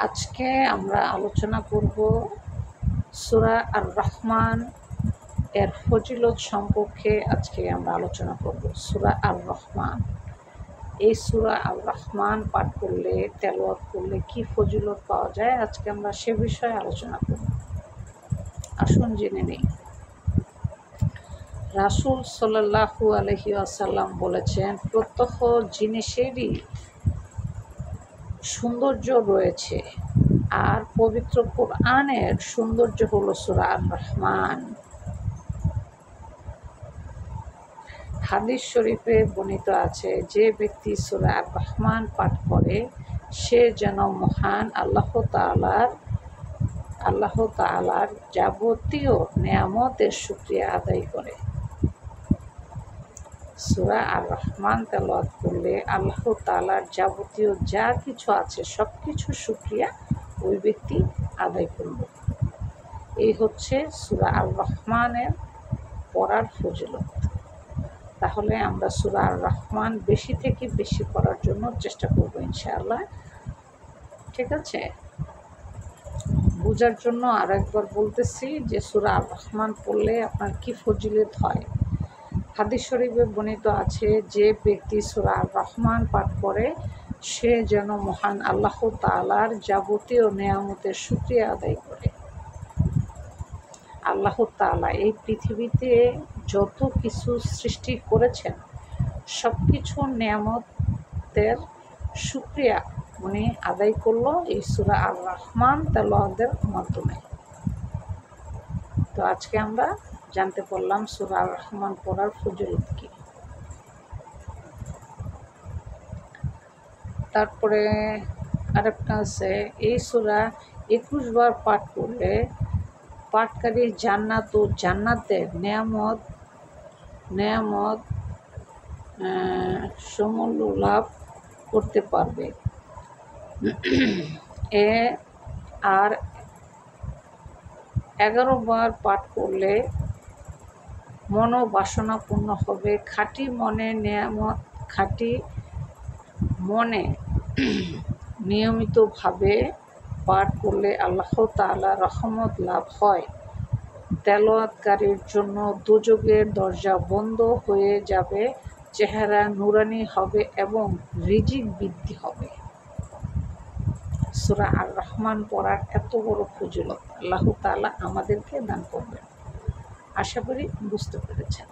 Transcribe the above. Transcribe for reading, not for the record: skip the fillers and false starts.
আজকে আমরা আলোচনা করব সূরা আর রহমান এর ফজিলত সম্পর্কে। আজকে আমরা আলোচনা করব সূরা আর রহমান। এই সূরা আর রহমান পাঠ করলে, তেলাওয়াত করলে কি ফজিলত পাওয়া যায়, আজকে আমরা সে বিষয়ে আলোচনা করব। আসুন জেনে নেই। রাসূল সাল্লাল্লাহু আলাইহি ওয়াসাল্লাম বলেছেন, প্রত্যহ জিনিসেরই সৌন্দর্য রয়েছে, আর পবিত্র কোরআনের সৌন্দর্য হলো সূরা আর রহমান। হাদিস শরীফে বর্ণিত আছে, যে ব্যক্তি সূরা আর রহমান পাঠ করে সে যেন মহান আল্লাহ তাআলার যাবতীয় নেয়ামতের শুকরিয়া আদায় করে। সূরা আর রহমান তেলাওয়াত করলে আল্লাহ তাআলার যাবতীয় যা কিছু আছে সব কিছুর শুকরিয়া ওই ব্যক্তি আদায় করবে। এই হচ্ছে সূরা আর রহমানের পড়ার ফজিলত। তাহলে আমরা সূরা আর রহমান বেশি থেকে বেশি পড়ার জন্য চেষ্টা করব ইনশাআল্লাহ। ঠিক আছে? বোঝার জন্য আরেকবার বলতেছি যে সূরা আর রহমান পড়লে আপনার কি ফজিলত হয়। হাদিস শরীফে বর্ণিত আছে, যে ব্যক্তি সূরা আর রহমান পাঠ করে সে যেন মহান আল্লাহ তাআলার যাবতীয় নেয়ামতের শুকরিয়া আদায় করে। আল্লাহ তাআলা এই পৃথিবীতে যত কিছু সৃষ্টি করেছেন সব কিছু নেয়ামতের শুকরিয়া উনি আদায় করলো এই সূরা আর রহমান তেলাওয়াতের মাধ্যমে। তো আজকে আমরা জানতে পারলাম সূরা আর রহমান পড়ার ফজিলত কি। তারপরে আরেকটা আছে, এই সূরা 21 বার পাঠ করলে পাঠকারী জান্নাত ও জান্নাতের নেয়ামত সমূল্য লাভ করতে পারবে। আর 11 বার পাঠ করলে মনোবাসনা পূর্ণ হবে। খাঁটি মনে নিয়মিতভাবে পাঠ করলে আল্লাহ তাআলা রহমত লাভ হয়। তেলাওয়াতকারীর জন্য দোজখের দরজা বন্ধ হয়ে যাবে, চেহারা নুরানি হবে এবং রিজিক বৃদ্ধি হবে। সূরা আর রহমান পড়ার এত বড় ফজিলত আল্লাহ তাআলা আমাদেরকে দান করবেন। আশা করি বুঝতে পেরেছেন।